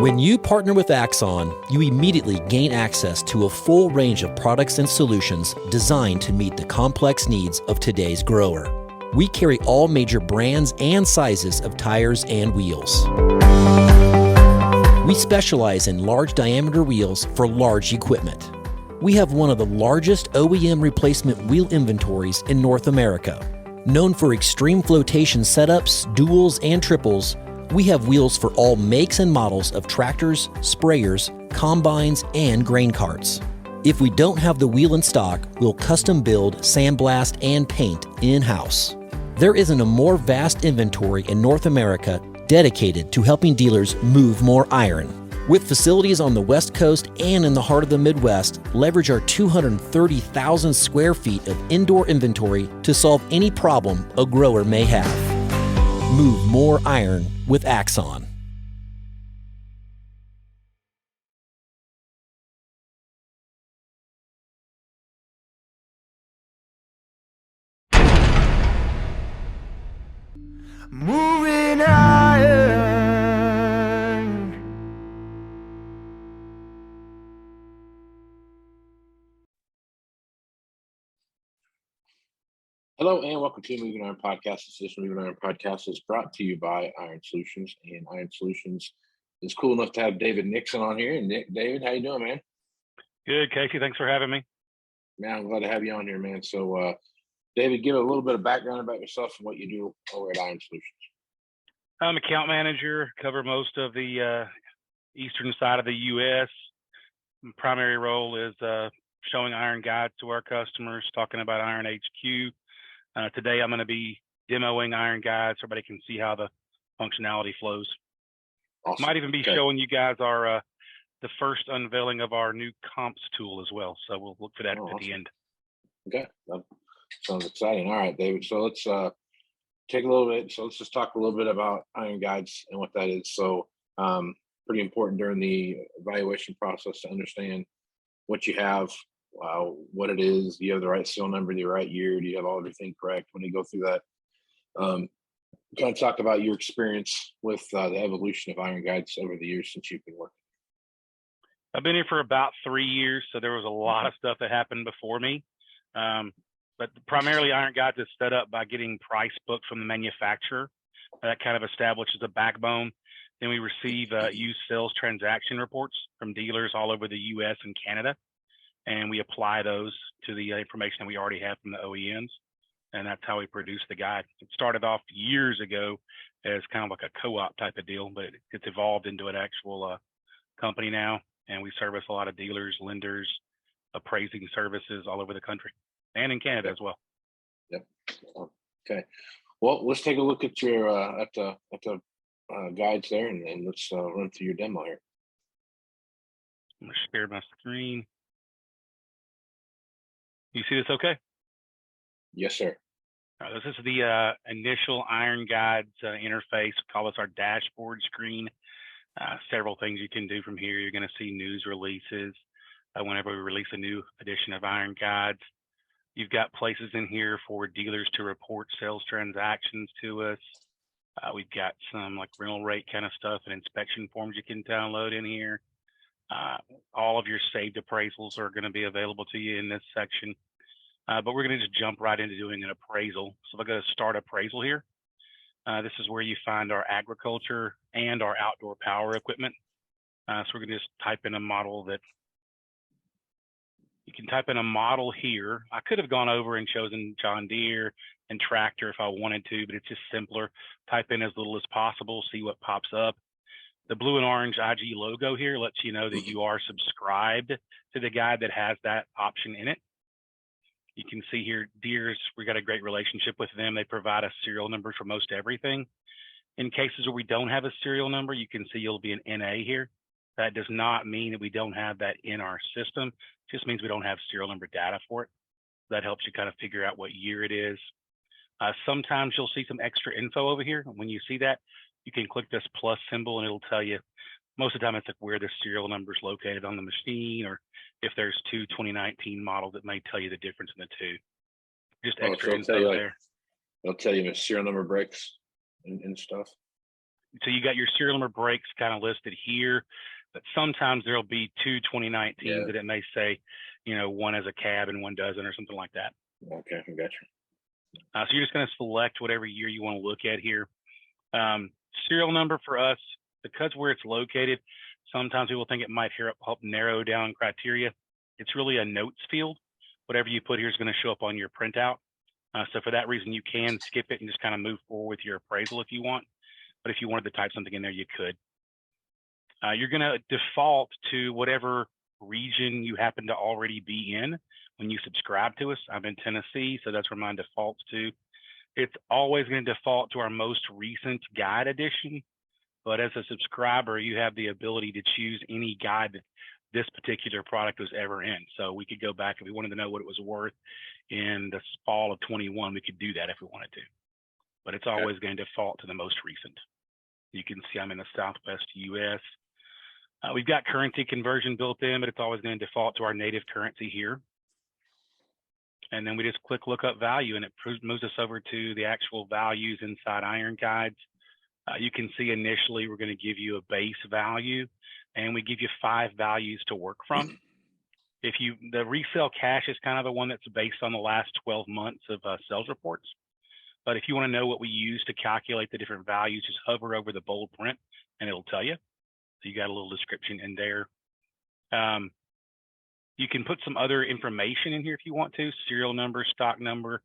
When you partner with Axon, you immediately gain access to a full range of products and solutions designed to meet the complex needs of today's grower. We carry all major brands and sizes of tires and wheels. We specialize in large diameter wheels for large equipment. We have one of the largest OEM replacement wheel inventories in North America. Known for extreme flotation setups, duals, and triples, we have wheels for all makes and models of tractors, sprayers, combines, and grain carts. If we don't have the wheel in stock, we'll custom build, sandblast, and paint in-house. There isn't a more vast inventory in North America dedicated to helping dealers move more iron. With facilities on the West Coast and in the heart of the Midwest, leverage our 230,000 square feet of indoor inventory to solve any problem a grower may have. Move more iron with Axon. Moving iron. Hello and welcome to Moving Iron Podcast. This Moving Iron Podcast is brought to you by Iron Solutions, and Iron Solutions is cool enough to have David Nixon on here. And David, how you doing, man? Good, Casey. Thanks for having me. Man, I'm glad to have you on here, man. So, David, give a little bit of background about yourself and what you do over at Iron Solutions. I'm account manager, cover most of the eastern side of the U.S. My primary role is showing iron guides to our customers, talking about Iron HQ. Today, I'm going to be demoing iron guides so everybody can see how the functionality flows. Awesome. Might even be showing you guys our the first unveiling of our new comps tool as well. So we'll look for that at the end. Okay, that sounds exciting. All right, David. So let's take a little bit. So let's just talk a little bit about iron guides and what that is. So pretty important during the evaluation process to understand what you have, what it is. Do you have the right serial number, the right year? Do you have everything correct when you go through that? Kind of talk about your experience with the evolution of iron guides over the years since you've been working. I've been here for about 3 years, so there was a lot of stuff that happened before me. But primarily, iron guides is set up by getting price booked from the manufacturer. That kind of establishes a backbone. Then we receive used sales transaction reports from dealers all over the U.S. and Canada, and we apply those to the information that we already have from the OEMs, and that's how we produce the guide. It started off years ago as kind of like a co-op type of deal, but it's evolved into an actual company now, and we service a lot of dealers, lenders, appraising services all over the country and in Canada as well. Yep. Okay. Well, let's take a look at your at the guides there, and let's run through your demo here. I'm gonna share my screen. You see this okay? Yes, sir. This is the initial iron guides interface. We call this our dashboard screen. Several things you can do from here. You're going to see news releases whenever we release a new edition of iron guides. You've got places in here for dealers to report sales transactions to us. We've got some like rental rate kind of stuff and inspection forms you can download in here. All of your saved appraisals are going to be available to you in this section. But we're going to just jump right into doing an appraisal. So if I go to start appraisal here, this is where you find our agriculture and our outdoor power equipment. So we're going to just type in a model that you can type in a model here. I could have gone over and chosen John Deere and tractor if I wanted to, but it's just simpler. Type in as little as possible, see what pops up. The blue and orange IG logo here lets you know that you are subscribed to the guide that has that option in it. You can see here, Deere's, we got a great relationship with them. They provide us serial numbers for most everything. In cases where we don't have a serial number, you can see you'll be an NA here. That does not mean that we don't have that in our system. It just means we don't have serial number data for it. That helps you kind of figure out what year it is. Sometimes you'll see some extra info over here. When you see that, you can click this plus symbol and it'll tell you, most of the time it's like where the serial number is located on the machine, or if there's two 2019 models, it may tell you the difference in the two. Just extra info there. It'll tell you if serial number breaks and stuff. So you got your serial number breaks kind of listed here, but sometimes there'll be two 2019s that it may say, one as a cab and one doesn't or something like that. Okay, I got you. So you're just going to select whatever year you want to look at here. Serial number for us, because where it's located, sometimes people think it might help narrow down criteria. It's really a notes field. Whatever you put here is going to show up on your printout. So for that reason, you can skip it and just kind of move forward with your appraisal if you want. But if you wanted to type something in there, you could. You're going to default to whatever region you happen to already be in when you subscribe to us. I'm in Tennessee, so that's where mine defaults to. It's always going to default to our most recent guide edition. But as a subscriber, you have the ability to choose any guide that this particular product was ever in. So we could go back if we wanted to know what it was worth in the fall of 21, we could do that if we wanted to. But it's always going to default to the most recent. You can see I'm in the Southwest US. We've got currency conversion built in, but it's always going to default to our native currency here. And then we just click look up value and it moves us over to the actual values inside Iron Guides. You can see initially we're going to give you a base value and we give you 5 values to work from. The resale cash is kind of the one that's based on the last 12 months of sales reports. But if you want to know what we use to calculate the different values, just hover over the bold print and it'll tell you. So you got a little description in there. You can put some other information in here if you want to, serial number, stock number,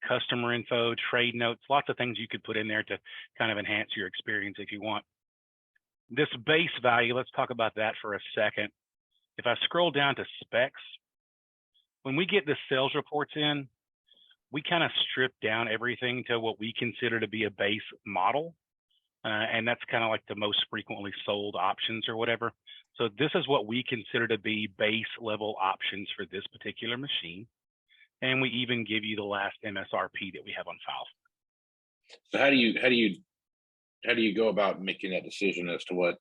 customer info, trade notes, lots of things you could put in there to kind of enhance your experience if you want. This base value, let's talk about that for a second. If I scroll down to specs, when we get the sales reports in, we kind of strip down everything to what we consider to be a base model. And that's kind of like the most frequently sold options or whatever. So this is what we consider to be base level options for this particular machine. And we even give you the last MSRP that we have on file. So how do you go about making that decision as to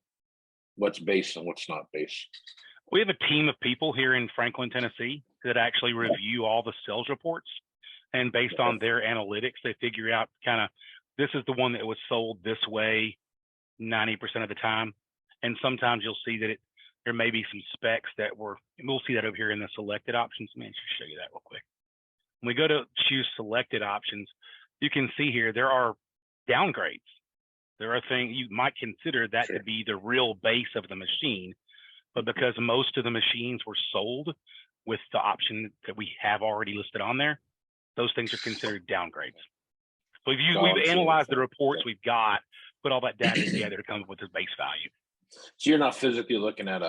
what's base and what's not base? We have a team of people here in Franklin, Tennessee that actually review all the sales reports. And based on their analytics, they figure out kind of, this is the one that was sold this way 90% of the time. And sometimes you'll see that there may be some specs that we'll see that over here in the selected options. Let me just show you that real quick. When we go to choose selected options, you can see here, there are downgrades. There are things you might consider that to be the real base of the machine, but because most of the machines were sold with the option that we have already listed on there, those things are considered downgrades. So we've analyzed the reports we've got, put all that data together to come up with the base value. So you're not physically looking at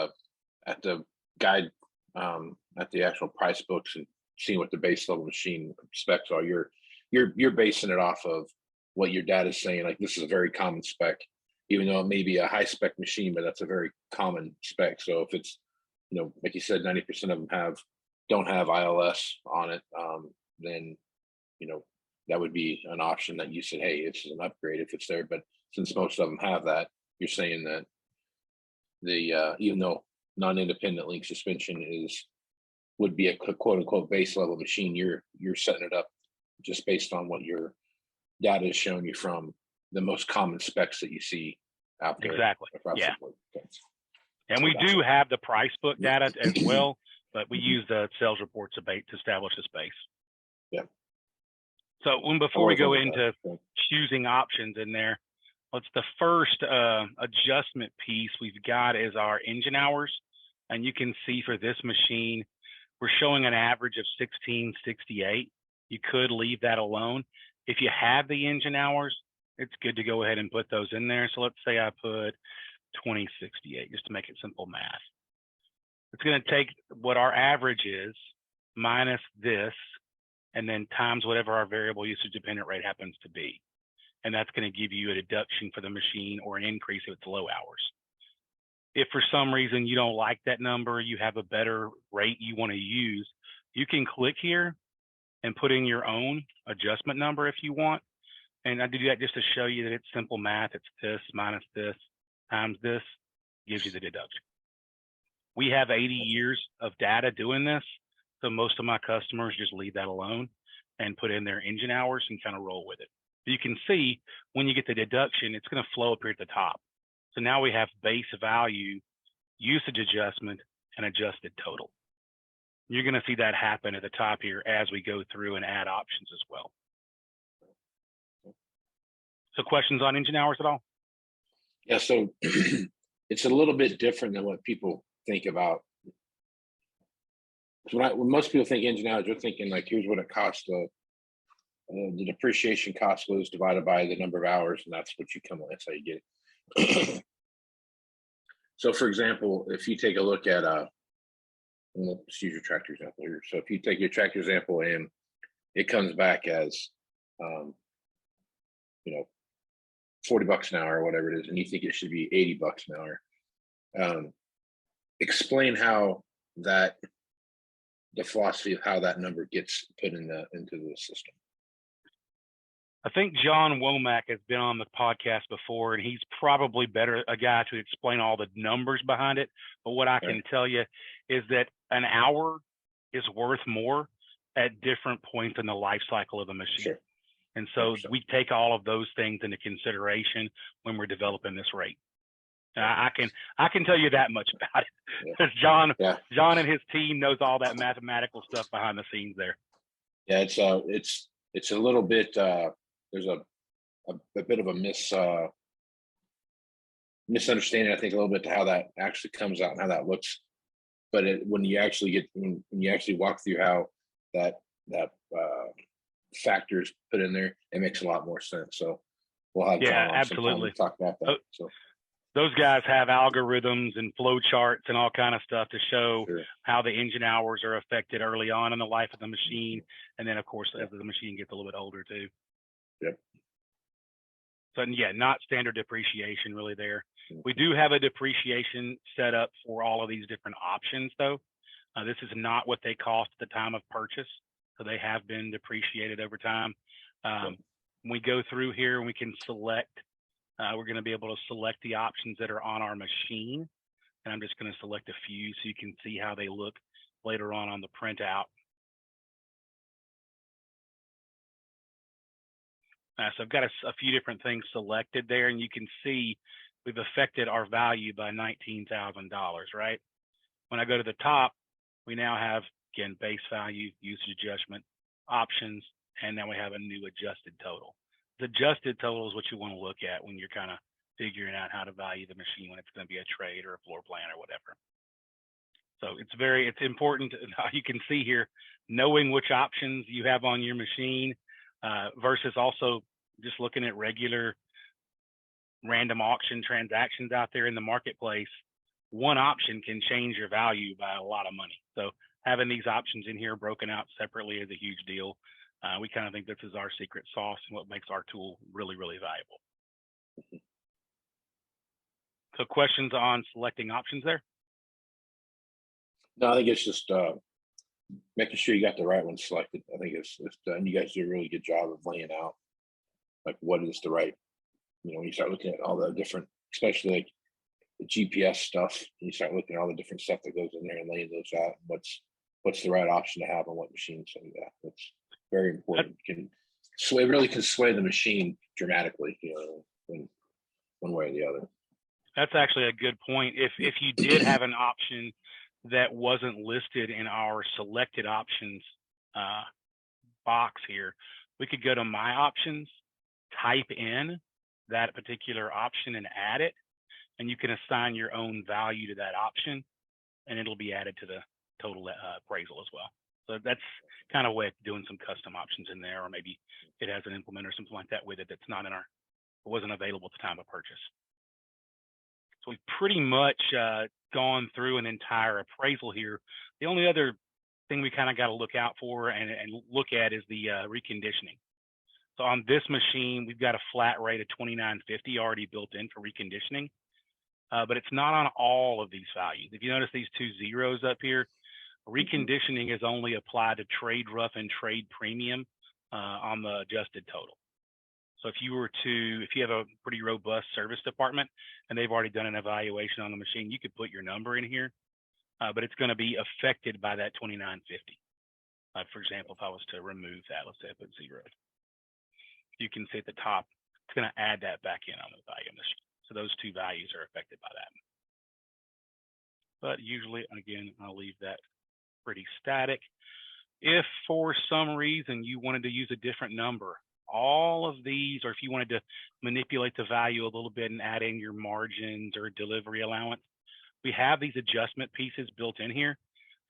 the guide, at the actual price books and seeing what the base level machine specs are. You're basing it off of what your data is saying. Like, this is a very common spec, even though it may be a high spec machine, but that's a very common spec. So if it's, like you said, 90% of them don't have ILS on it, then that would be an option that you said, hey, it's an upgrade if it's there. But since most of them have that, you're saying that the even though non-independent link suspension would be a quote unquote base level machine, you're setting it up just based on what your data is showing you from the most common specs that you see out there. Exactly. Yeah. And we do have the price book data as well, but we use the sales reports to establish this base. Yeah. So before we go into choosing options in there, what's the first adjustment piece we've got is our engine hours. And you can see for this machine, we're showing an average of 1668. You could leave that alone. If you have the engine hours, it's good to go ahead and put those in there. So let's say I put 2068 just to make it simple math. It's going to take what our average is minus this, and then times whatever our variable usage dependent rate happens to be. And that's going to give you a deduction for the machine or an increase if it's low hours. If for some reason you don't like that number, you have a better rate you want to use, you can click here and put in your own adjustment number if you want. And I do that just to show you that it's simple math. It's this minus this times this gives you the deduction. We have 80 years of data doing this. So most of my customers just leave that alone and put in their engine hours and kind of roll with it. You can see when you get the deduction, it's going to flow up here at the top. So now we have base value, usage adjustment, and adjusted total. You're going to see that happen at the top here as we go through and add options as well. So questions on engine hours at all? Yeah, so it's a little bit different than what people think about. When most people think engine hours, they're thinking like, here's what it costs. The depreciation cost was divided by the number of hours, and that's what you come with. That's how you get it. So, for example, if you take a look at let's use your tractor example here. So, if you take your tractor example and it comes back as, you know, $40 an hour or whatever it is, and you think it should be $80 an hour, explain how the philosophy of how that number gets put into the system. I think John Womack has been on the podcast before, and he's probably better a guy to explain all the numbers behind it. But what I can tell you is that an hour is worth more at different points in the life cycle of the machine. Sure. And so we take all of those things into consideration when we're developing this rate. I can tell you that much about it, because John and his team knows all that mathematical stuff behind the scenes there. Yeah, it's a little bit. There's a bit of a misunderstanding, I think, a little bit to how that actually comes out and how that looks. But when you actually walk through how that factors put in there, it makes a lot more sense. So we'll have John on absolutely to talk about that. So those guys have algorithms and flow charts and all kind of stuff to show how the engine hours are affected early on in the life of the machine, and then of course as the machine gets a little bit older too. Yep. So yeah, not standard depreciation really there. We do have a depreciation set up for all of these different options though. This is not what they cost at the time of purchase. So they have been depreciated over time. We go through here and we can select, we're going to be able to select the options that are on our machine. And I'm just going to select a few so you can see how they look later on the printout. So I've got a few different things selected there, and you can see we've affected our value by $19,000, right? When I go to the top, we now have, again, base value, usage adjustment, options, and now we have a new adjusted total. The adjusted total is what you want to look at when you're kind of figuring out how to value the machine when it's going to be a trade or a floor plan or whatever. So it's important, you can see here, knowing which options you have on your machine versus also just looking at regular random auction transactions out there in the marketplace. One option can change your value by a lot of money. So having these options in here broken out separately is a huge deal. We kind of think this is our secret sauce and what makes our tool really, really valuable. So questions on selecting options there? No, I think it's just making sure you got the right one selected. I think it's done. You guys do a really good job of laying out like what is the right, when you start looking at all the different, especially like the GPS stuff, you start looking at all the different stuff that goes in there and laying those out. What's the right option to have on what machine? So yeah, that's very important. It really can sway the machine dramatically, in one way or the other. That's actually a good point. If you did have an option that wasn't listed in our selected options box here, we could go to my options, type in that particular option and add it, and you can assign your own value to that option, and it'll be added to the total appraisal as well. So that's kind of a way of doing some custom options in there, or maybe it has an implement or something like that with it that's not in wasn't available at the time of purchase. So we've pretty much gone through an entire appraisal here. The only other thing we kind of got to look out for and look at is the reconditioning. So on this machine, we've got a flat rate of $29.50 already built in for reconditioning, but it's not on all of these values. If you notice these two zeros up here, reconditioning is only applied to trade rough and trade premium on the adjusted total. So if you have a pretty robust service department and they've already done an evaluation on the machine, you could put your number in here, but it's going to be affected by that $29.50. For example, if I was to remove that, let's say I put 0. you can see at the top, it's going to add that back in on the value of the sheet. So those two values are affected by that. But usually, again, I'll leave that pretty static. If for some reason you wanted to use a different number, all of these, or if you wanted to manipulate the value a little bit and add in your margins or delivery allowance, we have these adjustment pieces built in here,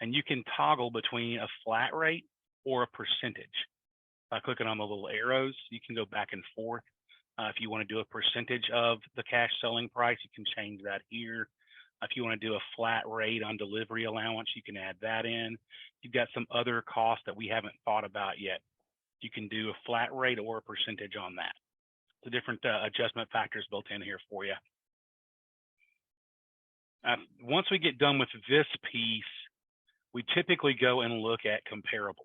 and you can toggle between a flat rate or a percentage. By clicking on the little arrows, you can go back and forth. If you want to do a percentage of the cash selling price, you can change that here. If you want to do a flat rate on delivery allowance, you can add that in. You've got some other costs that we haven't thought about yet. You can do a flat rate or a percentage on that. The different adjustment factors built in here for you. Once we get done with this piece, we typically go and look at comparables.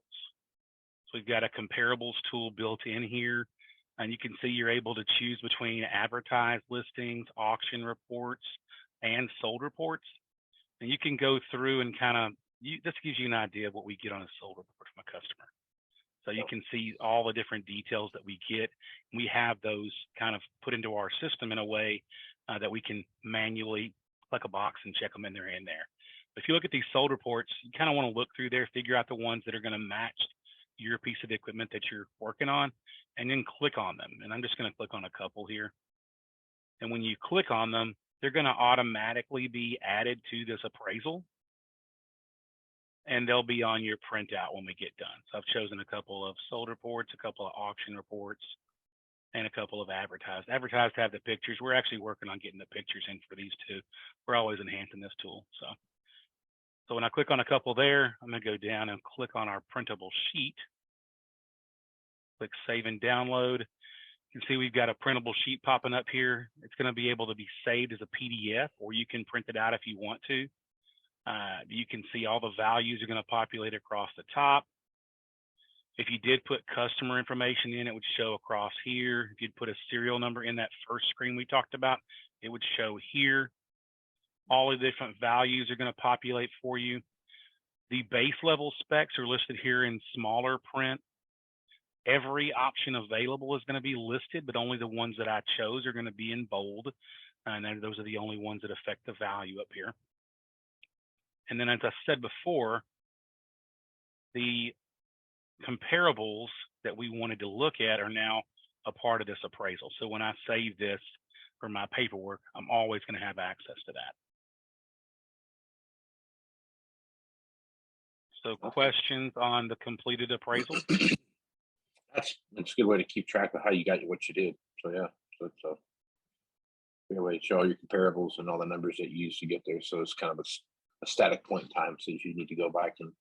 So we've got a comparables tool built in here, and you can see you're able to choose between advertised listings, auction reports, and sold reports. And you can go through and kind of, this gives you an idea of what we get on a sold report from a customer. So you can see all the different details that we get. We have those kind of put into our system in a way that we can manually click a box and check them in there. But if you look at these sold reports, you kind of want to look through there, figure out the ones that are going to match your piece of equipment that you're working on, and then click on them. And I'm just going to click on a couple here. And when you click on them, they're going to automatically be added to this appraisal, and they'll be on your printout when we get done. So I've chosen a couple of sold reports, a couple of auction reports, and a couple of advertised. Advertised have the pictures. We're actually working on getting the pictures in for these two. We're always enhancing this tool. So when I click on a couple there, I'm going to go down and click on our printable sheet. Click Save and Download. You can see we've got a printable sheet popping up here. It's going to be able to be saved as a PDF, or you can print it out if you want to. You can see all the values are going to populate across the top. If you did put customer information in, it would show across here. If you'd put a serial number in that first screen we talked about, it would show here. All the different values are going to populate for you. The base level specs are listed here in smaller print. Every option available is going to be listed, but only the ones that I chose are going to be in bold. And those are the only ones that affect the value up here. And then, as I said before, the comparables that we wanted to look at are now a part of this appraisal. So when I save this for my paperwork, I'm always going to have access to that. So questions on the completed appraisal? That's a good way to keep track of how you got what you did. So yeah, so it's a good way to show all your comparables and all the numbers that you used to get there. So it's kind of a static point in time. So if you need to go back and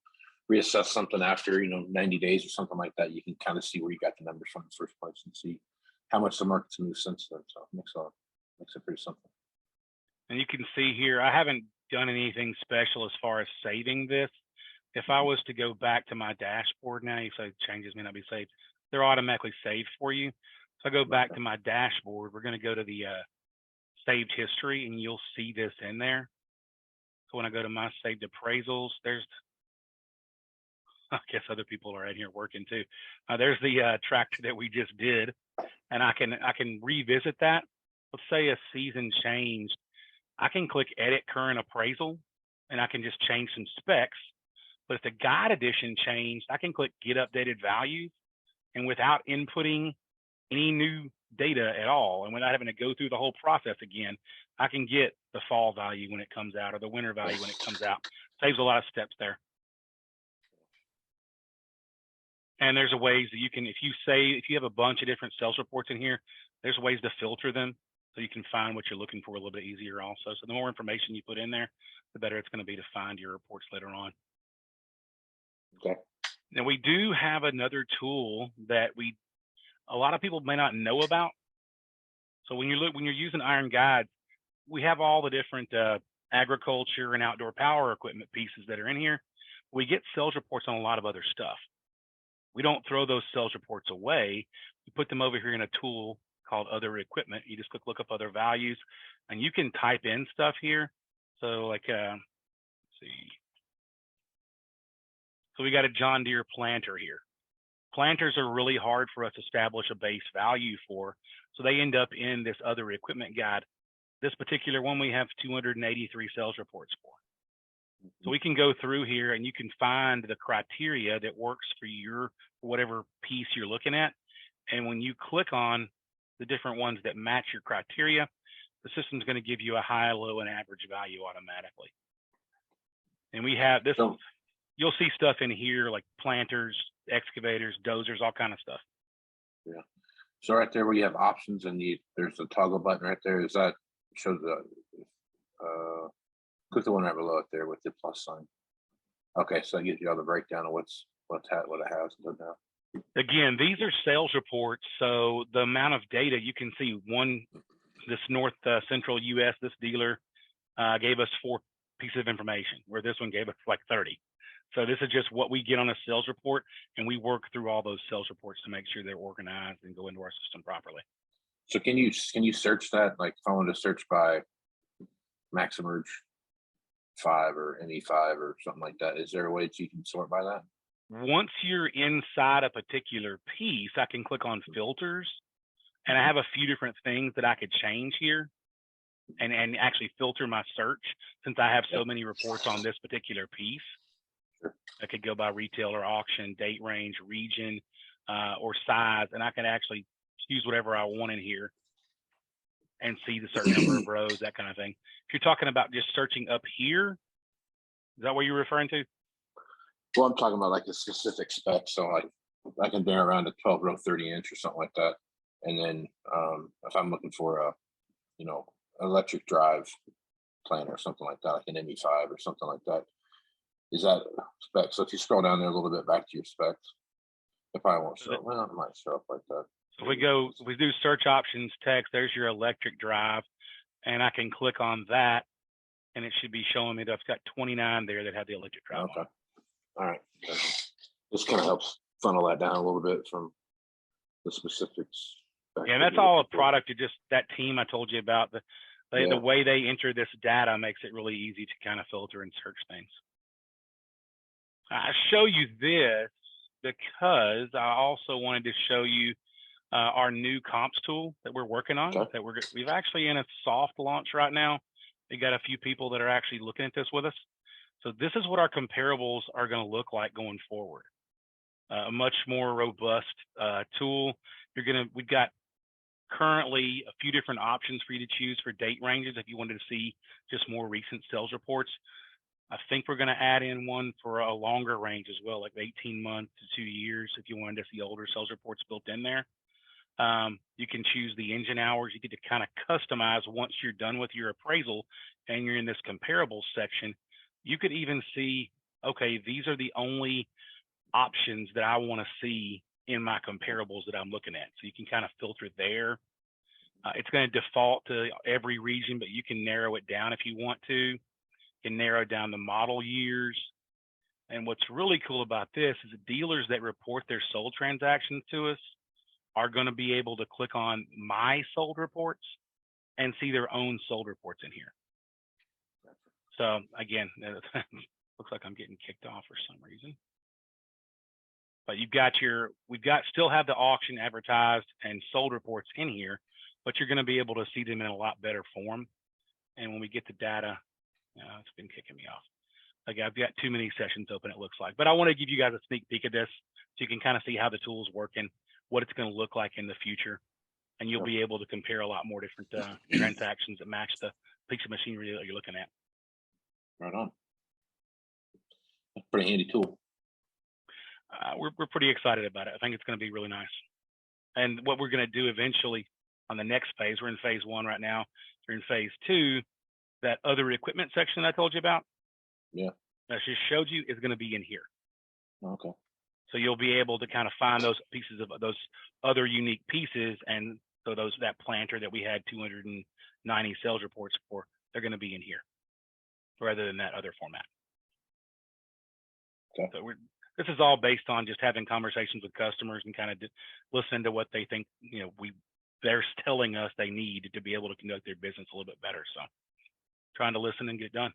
reassess something after 90 days or something like that, you can kind of see where you got the numbers from in the first place and see how much the market's moved since then. So it makes it pretty simple. And you can see here, I haven't done anything special as far as saving this. If I was to go back to my dashboard now, you say changes may not be saved. They're automatically saved for you. So I go back to my dashboard. We're going to go to the saved history, and you'll see this in there. So when I go to my saved appraisals, there's, I guess other people are in here working too. There's the tractor that we just did, and I can revisit that. Let's say a season changed. I can click Edit Current Appraisal, and I can just change some specs. But if the guide edition changed, I can click Get Updated Values, and without inputting any new data at all, and without having to go through the whole process again, I can get the fall value when it comes out or the winter value when it comes out. Saves a lot of steps there. And there's ways that you can, if you have a bunch of different sales reports in here, there's ways to filter them so you can find what you're looking for a little bit easier also. So the more information you put in there, the better it's going to be to find your reports later on. Okay. Now we do have another tool that a lot of people may not know about. So when you're using Iron Guides, we have all the different agriculture and outdoor power equipment pieces that are in here. We get sales reports on a lot of other stuff. We don't throw those sales reports away. We put them over here in a tool called Other Equipment. You just look up other values, and you can type in stuff here. So like, let's see. So we got a John Deere planter here. Planters are really hard for us to establish a base value for, so they end up in this other equipment guide. This particular one we have 283 sales reports for. So we can go through here and you can find the criteria that works for whatever piece you're looking at. And when you click on the different ones that match your criteria, the system's going to give you a high, low, and average value automatically. And we have this, you'll see stuff in here like planters, excavators, dozers, all kind of stuff. Yeah. So right there where you have options and there's a toggle button right there. Is that shows the click the one right below it there with the plus sign. Okay, so that gives you all the breakdown of what it has and doesn't have. Again, these are sales reports, so the amount of data you can see. This North Central U.S. this dealer gave us 4 pieces of information, where this one gave us like 30. So this is just what we get on a sales report, and we work through all those sales reports to make sure they're organized and go into our system properly. So can you search that? Like if I wanted to search by Maximerge 5 or ME5 or something like that, is there a way that you can sort by that? Once you're inside a particular piece, I can click on filters, and I have a few different things that I could change here and actually filter my search, since I have so many reports on this particular piece. Sure. I could go by retailer, auction, date range, region, or size, and I can actually choose whatever I want in here and see the certain number of rows, that kind of thing. If you're talking about just searching up here, is that what you're referring to? Well, I'm talking about like a specific spec. So like I can bring around a 12 row 30 inch or something like that. And then if I'm looking for a, electric drive planter or something like that, like an ME5 or something like that, is that spec? So if you scroll down there a little bit back to your specs, it probably won't show up. Well, it might show up like that. So if we do search options text, there's your electric drive, and I can click on that, and it should be showing me that I've got 29 there that have the electric drive. Okay. On. All right. This kind of helps funnel that down a little bit from the specifics. Yeah, and that's all a product of just that team I told you about. The way they enter this data makes it really easy to kind of filter and search things. I show you this because I also wanted to show you our new comps tool that we're working on. Okay. We've actually in a soft launch right now. We got a few people that are actually looking at this with us. So this is what our comparables are going to look like going forward. A much more robust tool. We've got currently a few different options for you to choose for date ranges if you wanted to see just more recent sales reports. I think we're going to add in one for a longer range as well, like 18 months to 2 years if you wanted to see older sales reports built in there. You can choose the engine hours. You get to kind of customize once you're done with your appraisal and you're in this comparables section. You could even see, okay, these are the only options that I want to see in my comparables that I'm looking at. So you can kind of filter there. It's going to default to every region, but you can narrow it down if you want to. You can narrow down the model years. And what's really cool about this is the dealers that report their sold transactions to us are going to be able to click on my sold reports and see their own sold reports in here. So again, looks like I'm getting kicked off for some reason. But still have the auction advertised and sold reports in here, but you're going to be able to see them in a lot better form. And when we get the data, it's been kicking me off. Like I've got too many sessions open, it looks like. But I want to give you guys a sneak peek of this so you can kind of see how the tool's working, what it's going to look like in the future. And you'll be able to compare a lot more different transactions that match the piece of machinery that you're looking at. Right on. That's a pretty handy tool. We're pretty excited about it. I think it's going to be really nice. And what we're going to do eventually on the next phase, we're in phase 1 right now. We're in phase 2. That other equipment section I told you about, that I just showed you, is going to be in here. Okay. So you'll be able to kind of find those pieces of those other unique pieces, and so that planter that we had 290 sales reports for, they're going to be in here rather than that other format. Okay. So this is all based on just having conversations with customers and kind of listening to what they think, they're telling us they need to be able to conduct their business a little bit better. So trying to listen and get it done.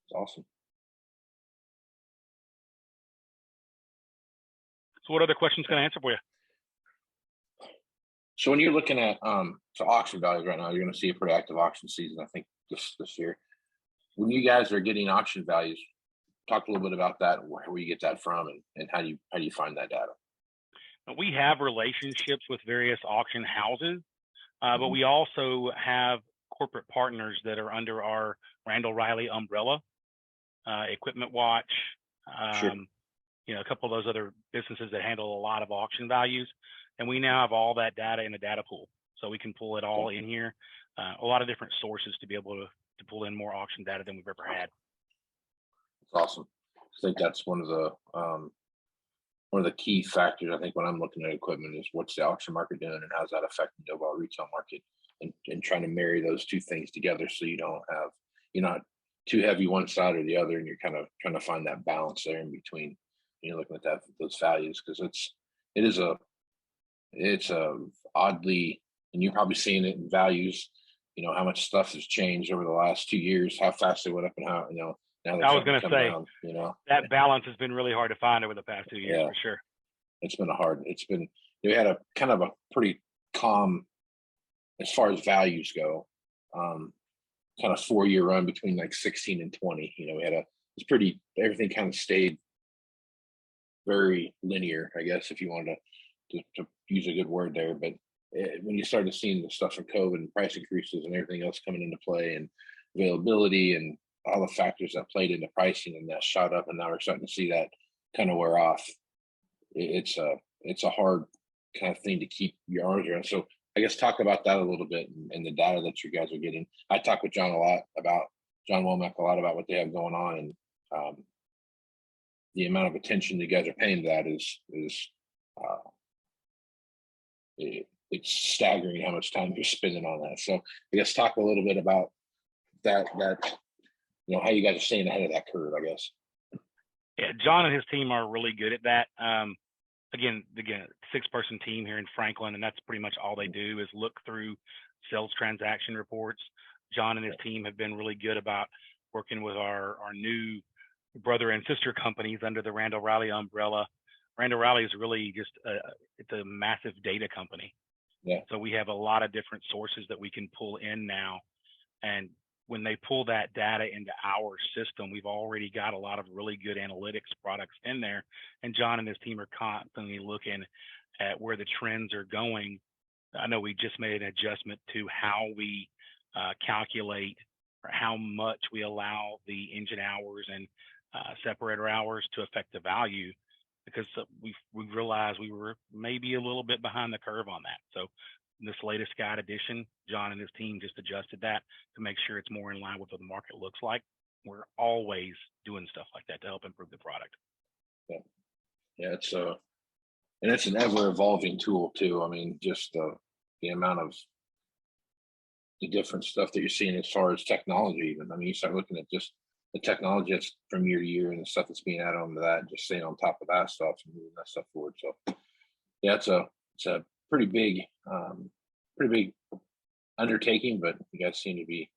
It's awesome. So what other questions can I answer for you? So when you're looking at so auction values right now, you're going to see a pretty active auction season, I think, this year. When you guys are getting auction values, talk a little bit about that, where you get that from, and how do you find that data? We have relationships with various auction houses, but we also have corporate partners that are under our Randall Riley umbrella, Equipment Watch, Sure. a couple of those other businesses that handle a lot of auction values. And we now have all that data in a data pool. So we can pull it all in here, a lot of different sources to be able to pull in more auction data than we've ever had. That's awesome. I think that's one of the key factors. I think when I'm looking at equipment is what's the auction market doing and how's that affecting the overall retail market, and trying to marry those two things together so you're not too heavy one side or the other, and you're kind of trying to find that balance there in between. Looking at those values, because it's a oddly, and you're probably seeing it in values. How much stuff has changed over the last 2 years, how fast they went up, and how now they're I was going starting to come say down. that balance has been really hard to find over the past 2 years, Yeah. for sure. We had a kind of a pretty calm, as far as values go, kind of 4-year run between like 16 and 20. Everything kind of stayed very linear, I guess, if you wanted to use a good word there. But when you started seeing the stuff from COVID and price increases and everything else coming into play, and availability and all the factors that played into pricing, and that shot up, and now we're starting to see that kind of wear off. It's a hard kind of thing to keep your arms around. So I guess talk about that a little bit, and the data that you guys are getting. I talk with John Womack a lot about what they have going on, and the amount of attention you guys are paying to that is it's staggering how much time you're spending on that. So I guess talk a little bit about that how you guys are staying ahead of that curve, I guess. Yeah, John and his team are really good at that. Again, 6-person team here in Franklin, and that's pretty much all they do is look through sales transaction reports. John and his team have been really good about working with our new brother and sister companies under the Randall Riley umbrella. Randall Riley is really just it's a massive data company. Yeah. So we have a lot of different sources that we can pull in now, and when they pull that data into our system, we've already got a lot of really good analytics products in there. And John and his team are constantly looking at where the trends are going. I know we just made an adjustment to how we calculate or how much we allow the engine hours and separator hours to affect the value, because we realized we were maybe a little bit behind the curve on that. So this latest guide edition, John and his team just adjusted that to make sure it's more in line with what the market looks like. We're always doing stuff like that to help improve the product. Yeah, it's an ever evolving tool too. I mean, just the amount of the different stuff that you're seeing as far as technology. Even, I mean, you start looking at just the technology that's from year to year, and the stuff that's being added onto that, just staying on top of that stuff and moving that stuff forward. So yeah, it's a pretty big undertaking, but you guys seem to be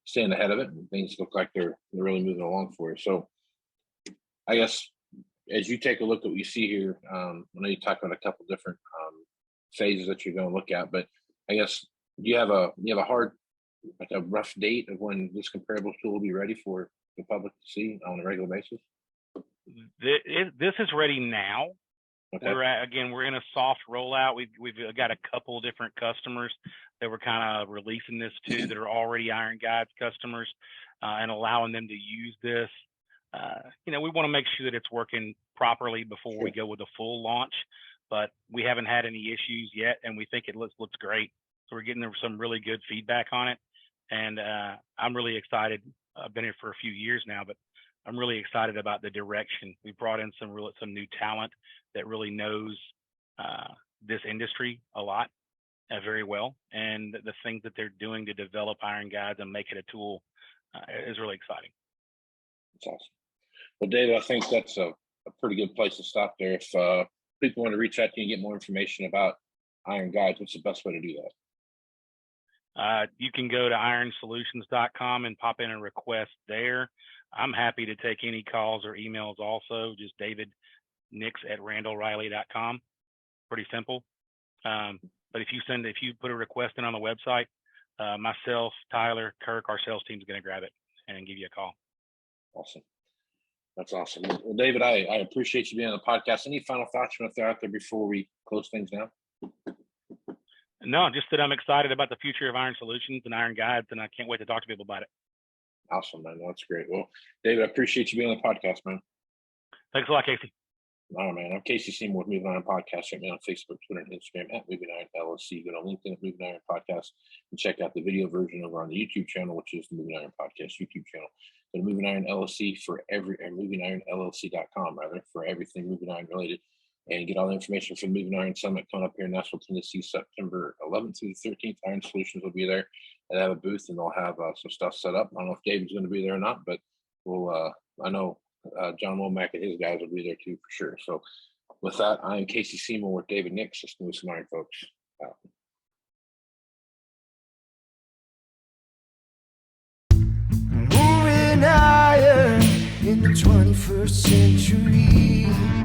staying ahead of it, and things look like they're really moving along for you. So I guess as you take a look at what you see here, I know you talked about a couple different phases that you're going to look at, but I guess you have a rough date of when this comparable tool will be ready for the public to see on a regular basis? This is ready now. Okay. We're in a soft rollout. We've got a couple different customers that we're kind of releasing this to that are already Iron Guides customers, and allowing them to use this. We want to make sure that it's working properly before we go with a full launch, but we haven't had any issues yet, and we think it looks great. So we're getting some really good feedback on it, and I'm really excited. I've been here for a few years now, but I'm really excited about the direction. We brought in some new talent that really knows this industry a lot, very well, and the things that they're doing to develop Iron Guides and make it a tool is really exciting. That's awesome. Well, David, I think that's a pretty good place to stop there. If people want to reach out to you and get more information about Iron Guides, what's the best way to do that? You can go to ironsolutions.com and pop in a request there. I'm happy to take any calls or emails also. Just David nix@randallriley.com. Pretty simple. But if you put a request in on the website, myself, Tyler, Kirk, our sales team is going to grab it and give you a call. Awesome. That's awesome. Well, David, I appreciate you being on the podcast. Any final thoughts you want to throw out there before we close things down? No, just that I'm excited about the future of Iron Solutions and Iron Guides, and I can't wait to talk to people about it. Awesome, man. That's great. Well, David, I appreciate you being on the podcast, man. Thanks a lot, Casey. All right, man. I'm Casey Seymour with Moving Iron Podcast. Check me on Facebook, Twitter, and Instagram at Moving Iron LLC. Go to LinkedIn at Moving Iron Podcast and check out the video version over on the YouTube channel, which is the Moving Iron Podcast YouTube channel. Go to Moving Iron LLC for MovingIronLLC.com, rather, for everything Moving Iron related. And get all the information for the Moving Iron Summit coming up here in Nashville, Tennessee, September 11th through the 13th. Iron Solutions will be there. They have a booth and they'll have some stuff set up. I don't know if David's going to be there or not, but we'll. I know John Womack and his guys will be there too for sure. So with that, I am Casey Seymour with David Nix. Let's move some iron, folks. Out. Moving iron in the 21st century.